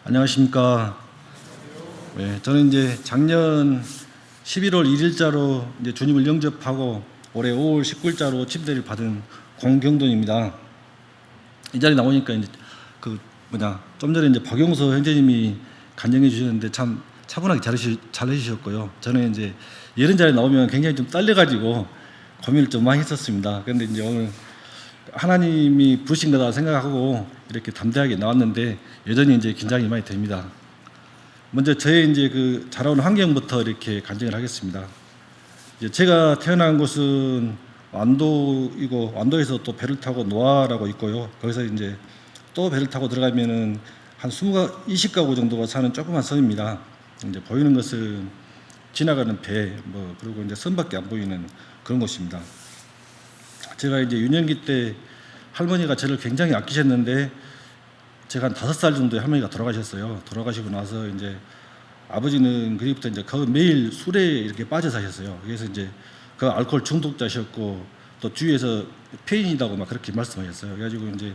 안녕하십니까. 네, 저는 이제 작년 11월 1일자로 이제 주님을 영접하고 올해 5월 19일자로 침대를 받은 공경돈입니다. 이 자리에 나오니까 이제 좀 전에 이제 박용서 형제님이 간증해 주셨는데 참 차분하게 잘 해주셨고요. 저는 이제 이런 자리에 나오면 굉장히 좀 떨려가지고 고민을 좀 많이 했었습니다. 그런데 이제 오늘 하나님이 부르신 거다 생각하고 이렇게 담대하게 나왔는데 여전히 이제 긴장이 많이 됩니다. 먼저 저의 이제 그 자라온 환경부터 이렇게 간증을 하겠습니다. 이제 제가 태어난 곳은 완도이고 완도에서 또 배를 타고 노아라고 있고요. 거기서 이제 또 배를 타고 들어가면은 한 20가구 정도가 사는 조그만 섬입니다. 이제 보이는 것은 지나가는 배, 그리고 이제 섬밖에 안 보이는 그런 곳입니다. 제가 이제 유년기 때 할머니가 저를 굉장히 아끼셨는데 제가 한 5살 정도에 할머니가 돌아가셨어요. 돌아가시고 나서 이제 아버지는 그리부터 이제 매일 술에 이렇게 빠져 사셨어요. 그래서 이제 그 알코올 중독자셨고 또 주위에서 폐인이라고 막 그렇게 말씀하셨어요. 그래가지고 이제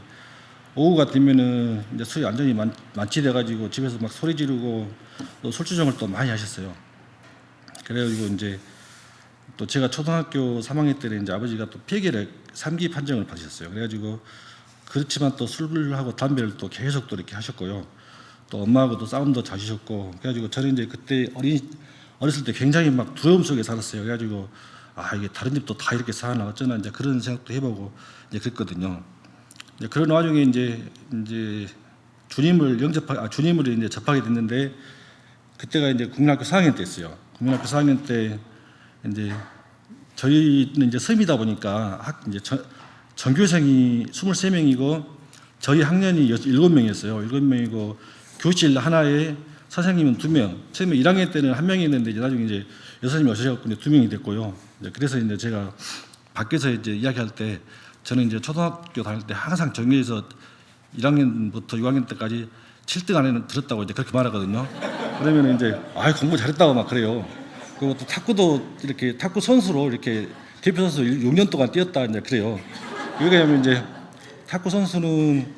오후가 되면은 이제 술이 완전히 만취돼가지고 집에서 막 소리 지르고 또 술주정을 또 많이 하셨어요. 그래가지고 이제 또 제가 초등학교 3학년 때는 이제 아버지가 또 폐결핵 3기 판정을 받으셨어요. 그래가지고 그렇지만 또 술을 하고 담배를 또 계속 또 이렇게 하셨고요. 또 엄마하고도 싸움도 자주셨고 그래가지고 저는 이제 그때 어렸을 때 굉장히 막 두려움 속에 살았어요. 그래가지고 이게 다른 집도 다 이렇게 사나 어쩌나 이제 그런 생각도 해보고 이제 그랬거든요. 이제 그런 와중에 이제 주님을 이제 접하게 됐는데 그때가 이제 국민학교 4학년 때였어요. 국민학교 4학년 때 이제 저희는 이제 섬이다 보니까 이제 전교생이 23명이고 저희 학년이 7명이었어요. 7명이고 교실 하나에 선생님은 2명. 처음에 1학년 때는 1명이 있는데 이제 나중에 이제 여선생님이 오셔서 2명이 됐고요. 그래서 이제 제가 밖에서 이제 이야기할 때 저는 이제 초등학교 다닐 때 항상 전교에서 1학년부터 6학년 때까지 7등 안에는 들었다고 이제 그렇게 말하거든요. 그러면 이제 공부 잘했다고 막 그래요. 그리고 또 탁구도 이렇게 탁구 선수로 이렇게 대표 선수 6년 동안 뛰었다 이제 그래요. 왜냐하면 이제 탁구 선수는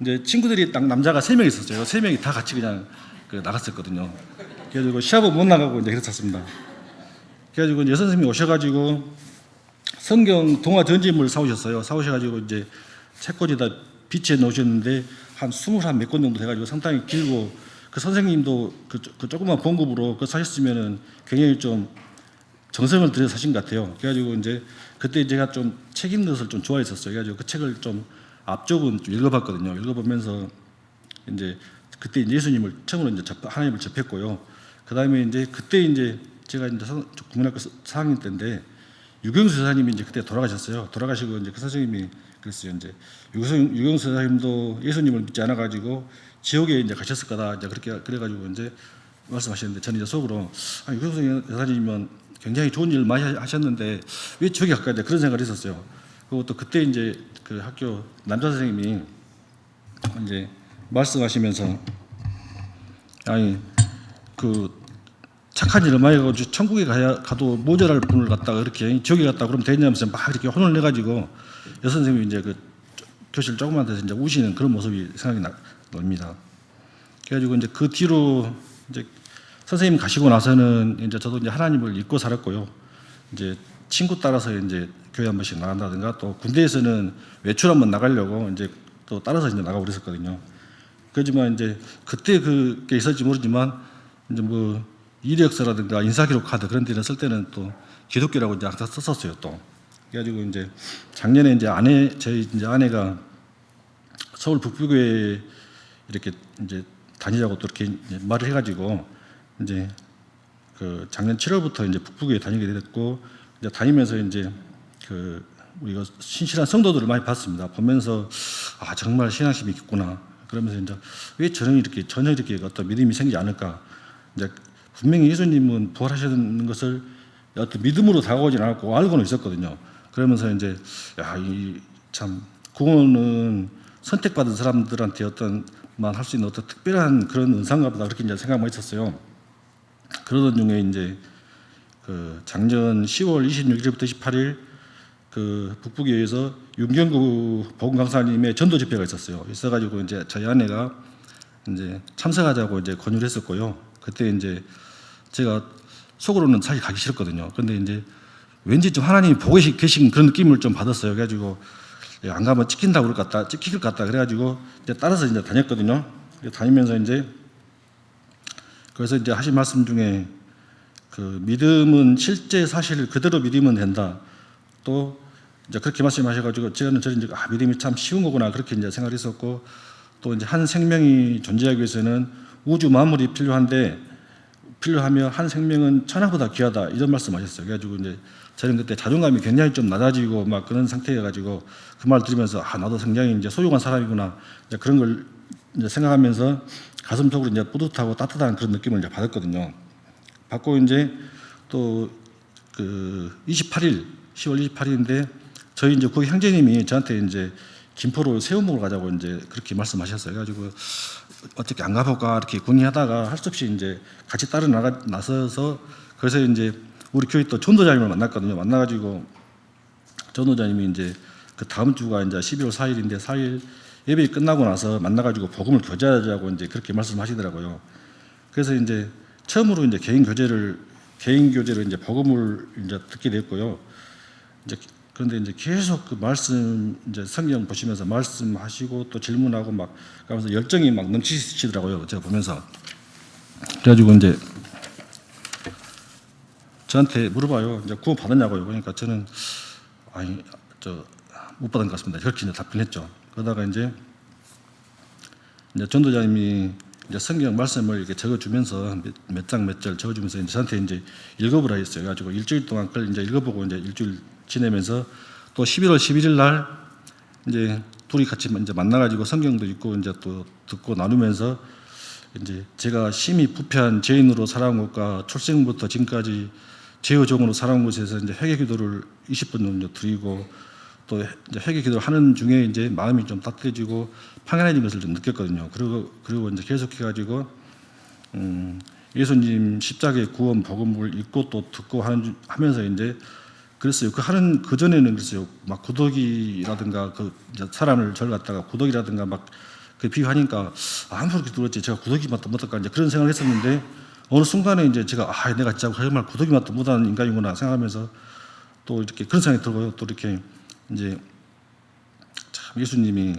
이제 친구들이 딱 남자가 3명 있었어요. 3명이 다 같이 그냥 나갔었거든요. 그래가지고 시합은 못 나가고 이제 그랬었습니다. 그래가지고 이제 선생님이 오셔가지고 성경 동화 전집을 사오셔가지고 이제 책꽂이다 비치해 놓으셨는데 한 20몇 권 정도 돼가지고 상당히 길고 그 선생님도 그 조그만 봉급으로 그거 사셨으면은 굉장히 좀 정성을 들여 사신 것 같아요. 그래가지고 이제 그때 제가 좀 책 읽는 것을 좀 좋아했었어요. 그래가지고 그 책을 좀 앞쪽은 좀 읽어봤거든요. 읽어보면서 이제 그때 이제 예수님을 처음으로 이제 하나님을 접했고요. 그 다음에 이제 그때 이제 제가 이제 국민학교 4학년 때인데 유경수 선생님이 이제 그때 돌아가셨어요. 돌아가시고 이제 그 선생님이 그랬어요. 이제 유경수 선생님도 예수님을 믿지 않아가지고 지옥에 이제 가셨을 거다. 이제 그래가지고 이제 말씀하셨는데 저는 이제 속으로 유경수 여사님은 굉장히 좋은 일 많이 하셨는데 왜 지옥에 갈까 그런 생각을 했었어요. 그리고 또 그때 이제 그 학교 남자 선생님이 이제 말씀하시면서 착한 일을 많이 해가지고 천국에 가도 모자랄 분을 갖다가 이렇게 지옥에 갔다 그러면 되냐면서 막 이렇게 혼을 내가지고 여선생님이 이제 그 교실 조그만 데서 이제 우시는 그런 모습이 생각이 납니다. 그래가지고 이제 그 뒤로 이제 선생님 가시고 나서는 이제 저도 이제 하나님을 잊고 살았고요. 이제 친구 따라서 이제 교회 한 번씩 나간다든가 또 군대에서는 외출 한번 나가려고 이제 또 따라서 이제 나가고 그랬었거든요. 그렇지만 이제 그때 그게 있을지 모르지만 이제 이력서라든가 인사기록 카드 그런 데는 쓸 때는 또 기독교라고 이제 항상 썼었어요. 또 그래가지고 이제 작년에 이제 저희 이제 아내가 서울 북부교회 이렇게 이제 다니자고 또 이렇게 말을 해가지고 이제 그 작년 7월부터 이제 북부교회 다니게 됐고 이제 다니면서 이제 우리가 신실한 성도들을 많이 봤습니다. 보면서 정말 신앙심이 있구나. 그러면서 이제 왜 전혀 이렇게 어떤 믿음이 생기지 않을까. 이제 분명히 예수님은 부활하셨는 것을 어떤 믿음으로 다가오진 않았고 알고는 있었거든요. 그러면서 이제 참 구원은 선택받은 사람들한테 어떤만 할 수 있는 어떤 특별한 그런 은사인가 보다 그렇게 이제 생각만 했었어요. 그러던 중에 이제 그 작년 10월 26일부터 28일 그 북부교회에서 윤경구 복음강사님의 전도 집회가 있었어요. 있어가지고 이제 저희 아내가 이제 참석하자고 이제 권유를 했었고요. 그때 이제 제가 속으로는 사실 가기 싫었거든요. 그런데 이제 왠지 좀 하나님이 보고 계신 그런 느낌을 좀 받았어요. 그래가지고 안 가면 찍힌다고 그럴 것 같다, 찍힐 것 같다. 그래가지고 이제 따라서 이제 다녔거든요. 다니면서 이제 그래서 이제 하신 말씀 중에 그 믿음은 실제 사실을 그대로 믿으면 된다. 또 이제 그렇게 말씀하셔가지고 저는 이제 믿음이 참 쉬운 거구나 그렇게 이제 생각을 했었고, 또 이제 한 생명이 존재하기 위해서는 우주 만물이 필요하며 한 생명은 천하보다 귀하다 이런 말씀하셨어요. 그래가지고 이제 저는 그때 자존감이 굉장히 좀 낮아지고 막 그런 상태여가지고 그 말 들으면서 나도 굉장히 이제 소중한 사람이구나 이제 그런 걸 이제 생각하면서 가슴속으로 이제 뿌듯하고 따뜻한 그런 느낌을 이제 받았거든요. 받고 이제 또 그 10월 28일인데 저희 이제 거기 형제님이 저한테 이제 김포로 새우 먹으러 가자고 이제 그렇게 말씀하셨어요. 그래가지고 어떻게 안 가볼까 이렇게 궁리하다가 할 수 없이 이제 같이 따로 나서서 그래서 이제 우리 교회 또 전도자님을 만났거든요. 만나가지고 전도자님이 이제 그 다음 주가 이제 12월 4일인데 4일 예배 끝나고 나서 만나가지고 복음을 교제하자고 이제 그렇게 말씀하시더라고요. 그래서 이제 처음으로 이제 개인 교제로 이제 복음을 이제 듣게 됐고요. 이제 그런데 이제 계속 그 말씀 이제 성경 보시면서 말씀하시고 또 질문하고 막 그러면서 열정이 막 넘치시더라고요. 제가 보면서. 그래가지고 이제 저한테 물어봐요. 이제 구원 받았냐고요. 그러니까 저는 못 받은 것 같습니다. 그렇게 이제 답변했죠. 그러다가 이제 전도자님이 이제 성경 말씀을 이렇게 적어주면서 몇 장 몇 절 적어주면서 이제 저한테 이제 읽어보라 했어요. 그래가지고 일주일 동안 그걸 이제 읽어보고 이제 일주일 지내면서 또 11월 11일 날 이제 둘이 같이 이제 만나가지고 성경도 읽고 이제 또 듣고 나누면서 이제 제가 심히 부패한 죄인으로 살아온 것과 출생부터 지금까지 죄의 종으로 살아온 곳에서 이제 회개 기도를 20분 정도 드리고 또 이제 회개 기도를 하는 중에 이제 마음이 좀 따뜻해지고 평안해진 것을 좀 느꼈거든요. 그리고 이제 계속해가지고 예수님 십자가의 구원 복음을 읽고 또 듣고 하면서 이제 그랬어요. 하는 그 전에는 그랬어요. 막 구더기라든가 그 사람을 절 갖다가 구더기라든가 막 그 비유하니까 아무렇게 들었지 제가 구더기 맛도 못할까 이제 그런 생각을 했었는데 어느 순간에 이제 제가 내가 진짜 정말 구더기 맛도 못하는 인간이구나 생각하면서 또 이렇게 그런 생각이 들고요. 또 이렇게 이제 참 예수님이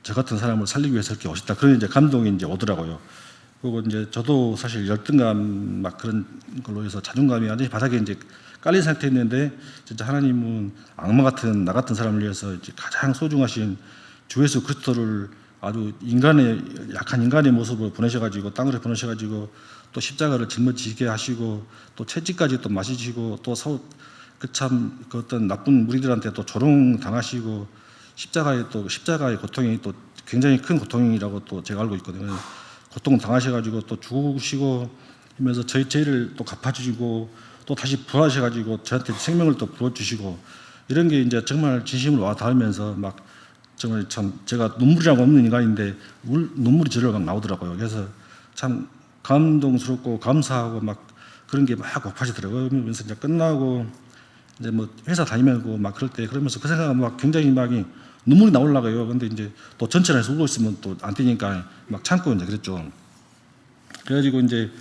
저 같은 사람을 살리기 위해서 이렇게 오셨다. 그런 이제 감동이 이제 오더라고요. 그리고 이제 저도 사실 열등감 막 그런 걸로 해서 자존감이 완전히 바닥에 이제 깔린 상태였는데 진짜 하나님은 악마 같은 나 같은 사람을 위해서 이제 가장 소중하신 주 예수 그리스도를 아주 약한 인간의 모습으로 보내셔가지고 땅으로 보내셔가지고 또 십자가를 짊어지게 하시고 또 채찍까지 또 마시시고 또 그 어떤 나쁜 무리들한테 또 조롱 당하시고 십자가의 고통이 또 굉장히 큰 고통이라고 또 제가 알고 있거든요. 고통 당하셔가지고 또 죽으시고 하면서 저희 죄를 또 갚아주시고 또 다시 부활하셔가지고 저한테 생명을 또 부어주시고 이런 게 이제 정말 진심으로 와 닿으면서 막 정말 참 제가 눈물이라고 없는 인간인데 눈물이 저절로 막 나오더라고요. 그래서 참 감동스럽고 감사하고 막 그런 게 막 고파지더라고요. 그러면서 이제 끝나고 이제 뭐 회사 다니면서 막 그럴 때 그러면서 그 생각은 막 굉장히 막 눈물이 나오려고요. 근데 이제 또 전체를 해서 울고 있으면 또 안 되니까 막 참고 이제 그랬죠. 그래가지고 이제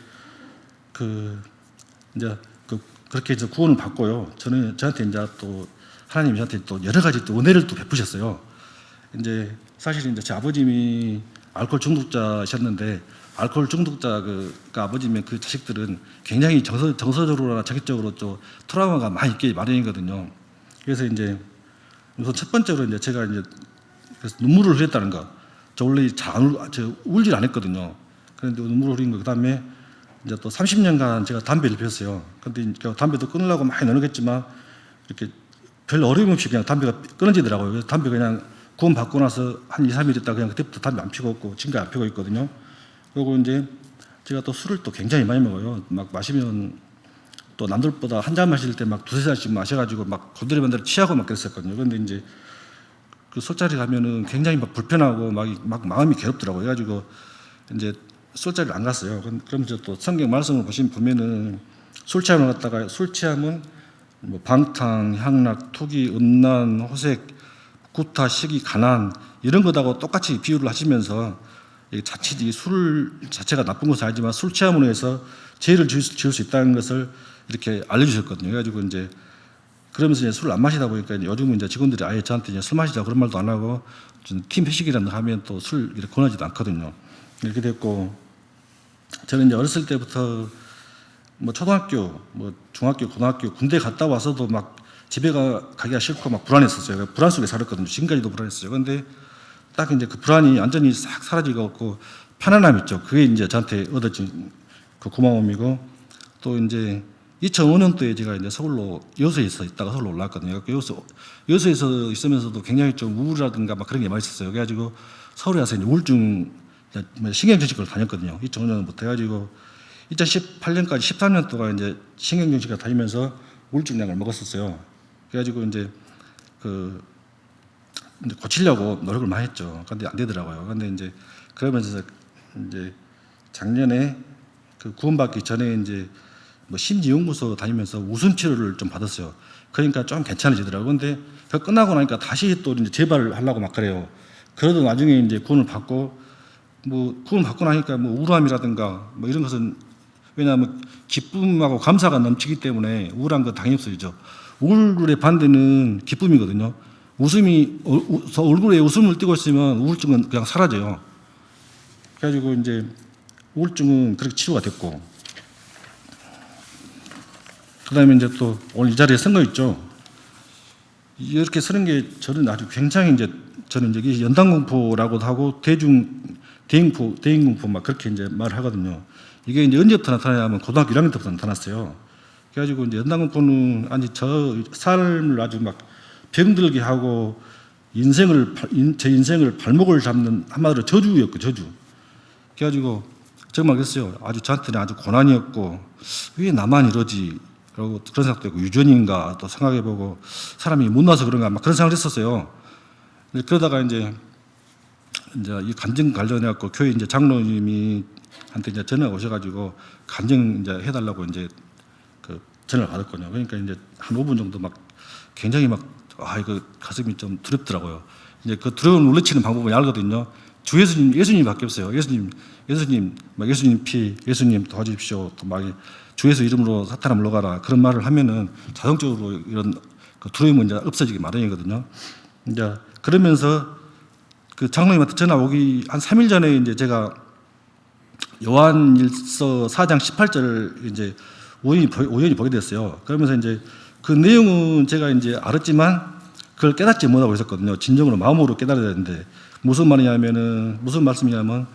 그렇게 해서 구원을 받고요. 저한테 이제 또 하나님이 저한테 또 여러 가지 또 은혜를 또 베푸셨어요. 이제 사실 이제 제 아버님이 알코올 중독자셨는데 알코올 중독자 그 아버님의 그 자식들은 굉장히 정서적으로나 자기적으로 또 트라우마가 많이 있기 마련이거든요. 그래서 이제 우선 첫 번째로 이제 제가 이제 그래서 눈물을 흘렸다는 거. 저 원래 울질 않았거든요. 그런데 눈물을 흘린 거. 그다음에 이제 또 30년간 제가 담배를 피웠어요. 근데 담배도 끊으려고 많이 노력했지만 이렇게 별 어려움 없이 그냥 담배가 끊어지더라고요. 그래서 담배 그냥 구원 받고 나서 한 2, 3일 있다 그냥 그때부터 담배 안 피고 있고 지금까지 안 피고 있거든요. 그리고 이제 제가 또 술을 또 굉장히 많이 먹어요. 막 마시면 또 남들보다 한 잔 마실 때 막 두세 잔씩 마셔가지고 막 건드리면 취하고 막 그랬었거든요. 그런데 이제 그 술자리 가면은 굉장히 막 불편하고 막 마음이 괴롭더라고요. 그래가지고 이제 술자리를 안 갔어요. 그러면서 또 성경 말씀을 보면은 술 취함은 뭐 방탕, 향락, 투기, 음란, 호색, 구타, 시기, 가난 이런 것하고 똑같이 비유를 하시면서 자칫 이 술 자체가 나쁜 것은 아니지만 술 취함으로 해서 죄를 지을 수 있다는 것을 이렇게 알려주셨거든요. 그래가지고 이제 그러면서 이제 술을 안 마시다 보니까 요즘은 이제 직원들이 아예 저한테 이제 술 마시자 그런 말도 안 하고 팀 회식이라는 거 하면 또 술 이렇게 권하지도 않거든요. 이렇게 됐고 저는 이제 어렸을 때부터 뭐 초등학교, 뭐 중학교, 고등학교, 군대 갔다 와서도 막 집에 가기가 싫고 막 불안했었어요. 불안 속에 살았거든요. 지금까지도 불안했어요. 그런데 딱 이제 그 불안이 완전히 싹 사라지고 편안함 있죠. 그게 이제 저한테 얻어진 그 고마움이고 또 이제 2005년도에 제가 이제 서울로 여수에서 있다가 서울로 올라왔거든요. 여수에서 있으면서도 굉장히 좀 우울이라든가 막 그런 게 많이 있었어요. 그래가지고 서울에 와서 이제 우울증 신경정신과를 다녔거든요. 2005년부터 해가지고 2018년까지 13년 동안 이제 신경정신과 다니면서 우울증 약을 먹었었어요. 그래가지고 이제 이제 고치려고 노력을 많이 했죠. 그런데 안 되더라고요. 그런데 이제 그러면서 이제 작년에 그 구원받기 전에 이제 뭐 심리연구소 다니면서 웃음 치료를 좀 받았어요. 그러니까 좀 괜찮아지더라고요. 근데 그 끝나고 나니까 다시 또 이제 재발을 하려고 막 그래요. 그러던 나중에 이제 구원을 받고 나니까 뭐 우울함이라든가 뭐 이런 것은 왜냐하면 기쁨하고 감사가 넘치기 때문에 우울한 거 당연히 없어지죠. 우울의 반대는 기쁨이거든요. 얼굴에 웃음을 띠고 있으면 우울증은 그냥 사라져요. 그래가지고 이제 우울증은 그렇게 치료가 됐고, 그 다음에 이제 또 오늘 이 자리에 선 거 있죠. 이렇게 서는 게 저는 아주 굉장히 저는 이제 연당공포라고도 하고 대인공포 막 그렇게 이제 말을 하거든요. 이게 이제 언제부터 나타나냐면 고등학교 1학년 때부터 나타났어요. 그래가지고 이제 연당공포는 아니 저 삶을 아주 막 병들게 하고 제 인생을 발목을 잡는 한마디로 저주였고 저주. 그래가지고 정말 그랬어요. 아주 저한테는 아주 고난이었고 왜 나만 이러지? 그리고 그런 생각도 있고 유전인가 또 생각해보고 사람이 못나서 그런가 막 그런 생각을 했었어요. 그러다가 이제 이 간증 관련해갖고 교회 이제 장로님이 한테 이제 전화가 오셔가지고 간증 이제 해달라고 이제 그 전화를 받았거든요. 그러니까 이제 한 5분 정도 막 굉장히 이거 가슴이 좀 두렵더라고요. 이제 그 두려움을 물리치는 방법은 알거든요. 주 예수님밖에 없어요. 예수님 피, 예수님 도와주십시오. 또 막 주 예수 이름으로 사탄아 물러가라. 그런 말을 하면은 자동적으로 이런 그 두려움은 이제 없어지기 마련이거든요. 이제 그러면서 그 장로님한테 전화 오기 한 3일 전에 이제 제가 요한일서 4장 18절을 이제 우연히 보게 됐어요. 그러면서 이제 그 내용은 제가 이제 알았지만 그걸 깨닫지 못하고 있었거든요. 진정으로 마음으로 깨달아야 되는데 무슨 말씀이냐면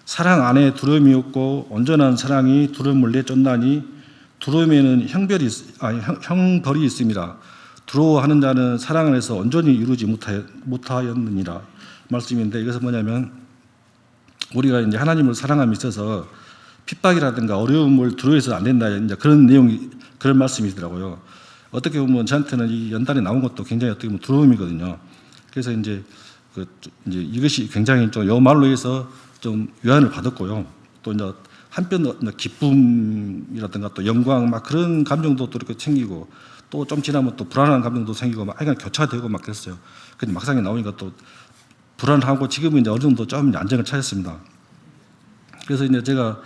사랑 안에 두려움이 없고 온전한 사랑이 두려움을 내쫓나니 두려움에는 형벌이 있습니다. 두려워하는 자는 사랑 안에서 온전히 이루지 못하였느니라 말씀인데 이것은 뭐냐면 우리가 이제 하나님을 사랑함에 있어서 핍박이라든가 어려움을 두려워해서 안 된다 이제 그런 말씀이더라고요. 어떻게 보면 저한테는 이 연단에 나온 것도 굉장히 어떻게 보면 두려움이거든요. 그래서 이제 이것이 굉장히 좀 요 말로 해서 좀 위안을 받았고요. 또 이제 한편 기쁨이라든가 또 영광 막 그런 감정도 또 이렇게 챙기고 또 좀 지나면 또 불안한 감정도 생기고 막 약간 교차되고 막 그랬어요. 근데 막상에 나오니까 또 불안하고 지금은 이제 어느 정도 좀 이제 안정을 찾았습니다. 그래서 이제 제가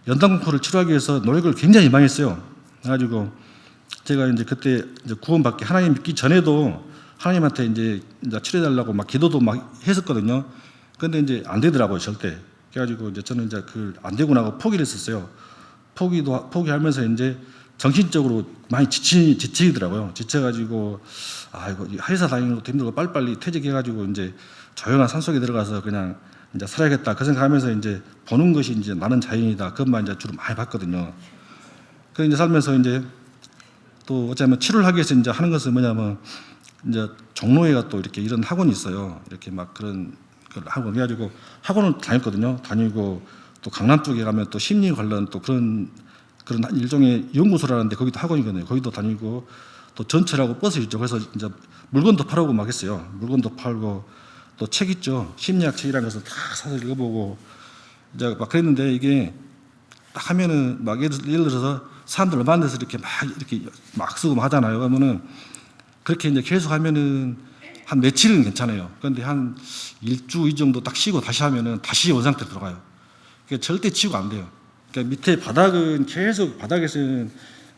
연당공포를 치료하기 위해서 노력을 굉장히 많이 했어요. 그래가지고 제가 이제 그때 이제 구원받기 하나님 믿기 전에도 하나님한테 이제 치료해달라고 막 기도도 막 했었거든요. 근데 이제 안 되더라고요, 절대. 그래가지고 이제 저는 이제 안 되고 나고 포기를 했었어요. 포기하면서 이제 정신적으로 많이 지치더라고요. 지쳐가지고, 이거 회사 다니는 것도 힘들고 빨리빨리 퇴직해가지고 이제 조용한 산속에 들어가서 그냥 이제 살아야겠다. 그 생각하면서 이제 보는 것이 이제 나는 자연이다. 그것만 이제 주로 많이 봤거든요. 그래서 이제 살면서 이제 또 어쩌면 치료를 하기 위해서 이제 하는 것은 뭐냐면 이제 종로에가 또 이렇게 이런 학원이 있어요. 이렇게 막 그런 학원 해가지고 학원을 다녔거든요. 다니고 또 강남 쪽에 가면 또 심리 관련 또 그런 일종의 연구소라는데 거기도 학원이거든요. 거기도 다니고 또 전철하고 버스 있죠. 그래서 이제 물건도 팔고 막 했어요. 물건도 팔고 또 책 있죠. 심리학 책이라는 것을 다 사서 읽어보고 이제 막 그랬는데 이게 딱 하면은 막 예를 들어서 사람들 만나서 이렇게 막 쓰고 막 하잖아요. 그러면은 그렇게 이제 계속 하면은 한 며칠은 괜찮아요. 그런데 한 일주 이 정도 딱 쉬고 다시 하면은 다시 원상태로 들어가요. 그러니까 절대 치유가 안 돼요. 그러니까 밑에 바닥은 계속 바닥에서는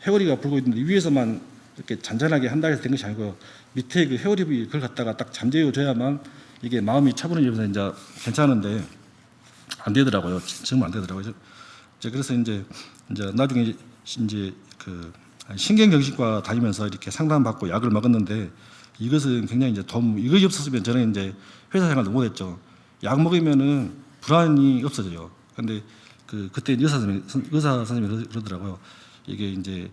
회오리가 불고 있는데 위에서만 이렇게 잔잔하게 한 달에서 된 것이 아니고요. 밑에 그 회오리 그걸 갖다가 딱 잠재워줘야만 이게 마음이 차분해지면서 이제 괜찮은데 안 되더라고요. 정말 안 되더라고요. 그래서 이제 나중에 이제 그 신경정신과 다니면서 이렇게 상담받고 약을 먹었는데 이것은 굉장히 이제 이것이 없었으면 저는 이제 회사 생활도 못했죠. 약 먹으면은 불안이 없어져요. 근데 그때 의사 선생님이 그러더라고요. 이게 이제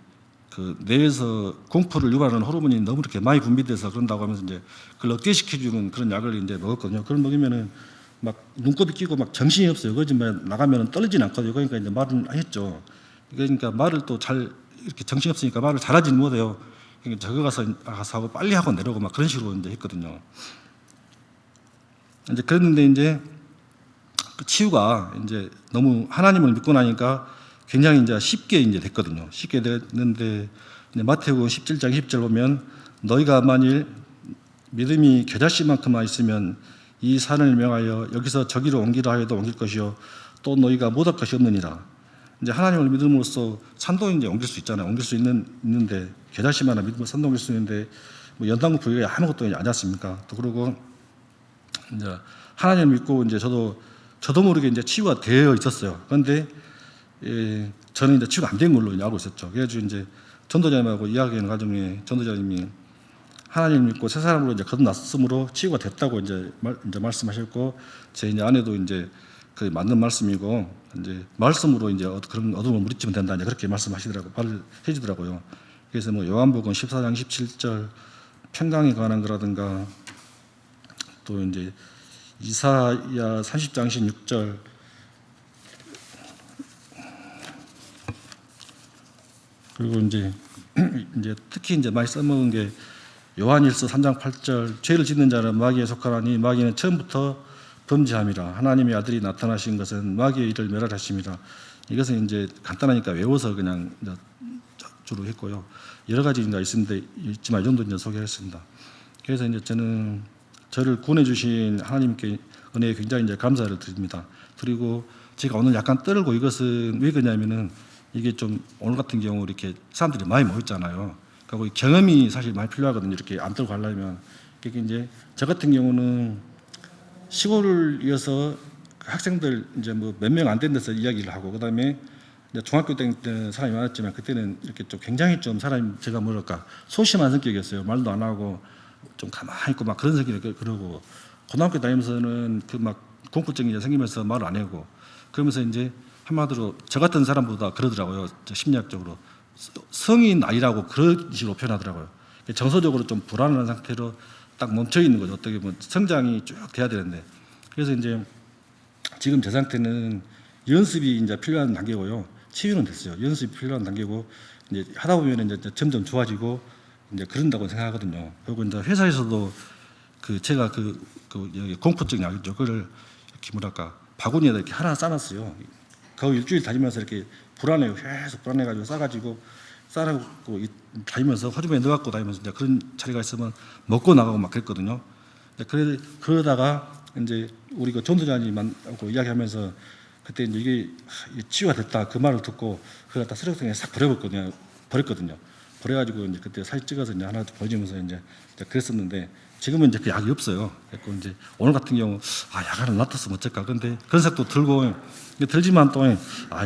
그 뇌에서 공포를 유발하는 호르몬이 너무 이렇게 많이 분비돼서 그런다고 하면서 이제 그걸 억제시켜주는 그런 약을 이제 먹었거든요. 그걸 먹으면은 막 눈곱이 끼고 막 정신이 없어요. 거짓말 나가면은 떨리진 않거든요. 그러니까 이제 말은 했죠. 그러니까 말을 또 잘 이렇게 정신 없으니까 말을 잘하지는 못해요. 그러니까 저거 가서 하고 빨리 하고 내려오고 막 그런 식으로 이제 했거든요. 이제 그랬는데 이제 그 치유가 이제 너무 하나님을 믿고 나니까 굉장히 이제 쉽게 이제 됐거든요. 쉽게 됐는데 마태복음 17장 10절 보면 너희가 만일 믿음이 겨자씨만큼만 있으면 이 산을 명하여 여기서 저기로 옮기라 하여도 옮길 것이요 또 너희가 못할 것이 없느니라. 이제 하나님을 믿음으로써 산도 이제 옮길 수 있잖아요. 옮길 수 있는데 겨자씨만 믿으면 산도 옮길 수 있는데 뭐 연탄국 부위가 아무것도 아니지 않습니까? 또 그러고 이제 하나님을 믿고 이제 저도 모르게 이제 치유가 되어 있었어요. 그런데 저는 이제 치유가 안 된 걸로 알고 있었죠. 그래가지고 이제 전도자님하고 이야기하는 과정에 전도자님이 하나님을 믿고 새 사람으로 이제 거듭났으므로 치유가 됐다고 이제 말씀하셨고 제 이제 아내도 이제 그 맞는 말씀이고 이제 말씀으로 이제 그런 어둠을 물리치면 된다 이제 그렇게 말씀하시더라고 말을 해주더라고요. 그래서 뭐 요한복음 14장 17절 평강에 관한 거라든가 또 이제 이사야 30장 16절 그리고 이제 특히 이제 많이 써먹은 게 요한일서 3장 8절 죄를 짓는 자는 마귀에 속하나니 마귀는 처음부터 범죄함이라 하나님의 아들이 나타나신 것은 마귀의 일을 멸하심이라. 이것은 이제 간단하니까 외워서 그냥 주로 했고요. 여러 가지 있지만 이 정도 이제 소개했습니다. 그래서 이제 저는 저를 구원해 주신 하나님께 은혜에 굉장히 이제 감사를 드립니다. 그리고 제가 오늘 약간 떨고 이것은 왜 그러냐면은 이게 좀 오늘 같은 경우 이렇게 사람들이 많이 모였잖아요. 그러니까 경험이 사실 많이 필요하거든요. 이렇게 안 떨고 하려면. 그러니까 이제 저 같은 경우는 시골이어서 학생들 이제 뭐 몇 명 안 된 데서 이야기를 하고 그다음에 이제 중학교 때는 사람이 많았지만 그때는 이렇게 좀 굉장히 좀 사람이 제가 뭐랄까 소심한 성격이었어요. 말도 안 하고 좀 가만히 있고 막 그런 성격이 그러고 고등학교 다니면서는 그 막 공포증이 생기면서 말을 안 하고 그러면서 이제 한마디로 저 같은 사람보다 그러더라고요. 심리학적으로 성인 아이라고 그런 식으로 표현하더라고요. 정서적으로 좀 불안한 상태로 딱 멈춰 있는 거죠. 어떻게 보면 성장이 쭉 돼야 되는데 그래서 이제 지금 제 상태는 연습이 이제 필요한 단계고요. 치유는 됐어요. 연습이 필요한 단계고 이제 하다 보면 이제 점점 좋아지고 이제 그런다고 생각하거든요. 그리고 이제 회사에서도 제가 공포증 약이죠. 그걸 이렇게 뭐랄까 바구니에다 이렇게 하나 싸놨어요. 거의 일주일 다니면서 이렇게 불안해요. 계속 불안해가지고 싸가지고 다니면서 허리에 넣어갖고 다니면서 이제 그런 자리가 있으면 먹고 나가고 막 그랬거든요. 그러다가 이제 우리 그 전도자님하고 이야기하면서 그때 이제 이게 치유가 됐다 그 말을 듣고 그걸 갖다 쓰레기통에 싹 버렸거든요. 버려가지고 이제 그때 사진 찍어서 이제 하나 보여주면서 이제 그랬었는데 지금은 이제 그 약이 없어요. 그래서 이제 오늘 같은 경우 약 하나 놔뒀으면 어쩔까. 근데 그런 생각도 들지만 또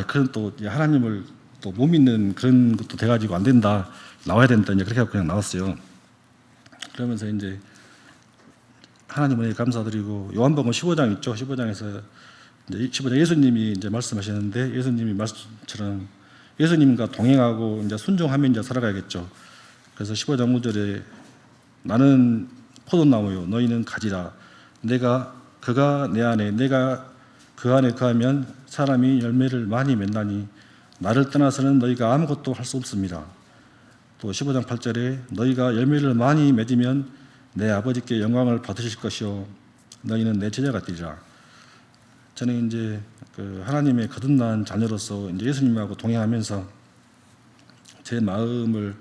그런 또 하나님을 또 못 믿는 그런 것도 돼가지고 안 된다 나와야 된다 이제 그렇게 하고 그냥 나왔어요. 그러면서 이제 하나님 은혜에 감사드리고 요한복음 15장 있죠. 15장에서 이제 15장 예수님이 이제 말씀하시는데 예수님이 말씀처럼 예수님과 동행하고 이제 순종하며 이제 살아가야겠죠. 그래서 15장 5절에 나는 포도나무요 너희는 가지라 그가 내 안에 내가 그 안에 거하면 사람이 열매를 많이 맺나니 나를 떠나서는 너희가 아무것도 할 수 없습니다. 또 15장 8절에 너희가 열매를 많이 맺으면 내 아버지께 영광을 받으실 것이요 너희는 내 제자가 되리라. 저는 이제 하나님의 거듭난 자녀로서 이제 예수님하고 동행하면서 제 마음을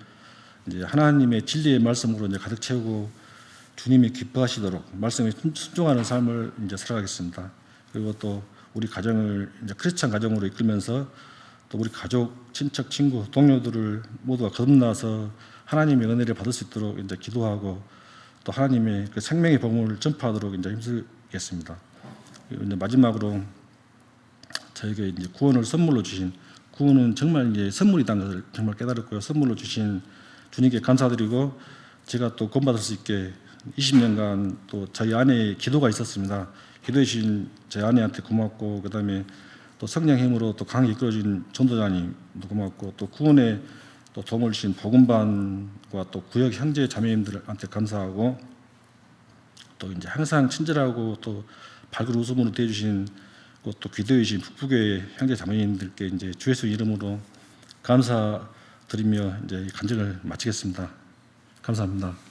이제 하나님의 진리의 말씀으로 이제 가득 채우고 주님이 기뻐하시도록 말씀에 순종하는 삶을 이제 살아가겠습니다. 그리고 또 우리 가정을 이제 크리스찬 가정으로 이끌면서 또 우리 가족, 친척, 친구, 동료들을 모두가 거듭나서 하나님의 은혜를 받을 수 있도록 이제 기도하고 또 하나님의 그 생명의 복음을 전파하도록 이제 힘쓰겠습니다. 그리고 이제 마지막으로 저에게 이제 구원을 선물로 주신, 구원은 정말 이제 선물이라는 것을 정말 깨달았고요. 선물로 주신 주님께 감사드리고, 제가 또 구원받을 수 있게 20년간 또 저희 아내의 기도가 있었습니다. 기도해 주신 저희 아내한테 고맙고, 그 다음에 또 성령 힘으로 또 강하게 이끌어진 전도자님도 고맙고, 또 구원에 또 도움을 주신 복음반과 또 구역 형제 자매님들한테 감사하고, 또 이제 항상 친절하고 또 밝은 웃음으로 대해주신 또 기도해 주신 북부교회 형제 자매님들께 이제 주 예수 이름으로 감사드리며 이제 간증을 마치겠습니다. 감사합니다.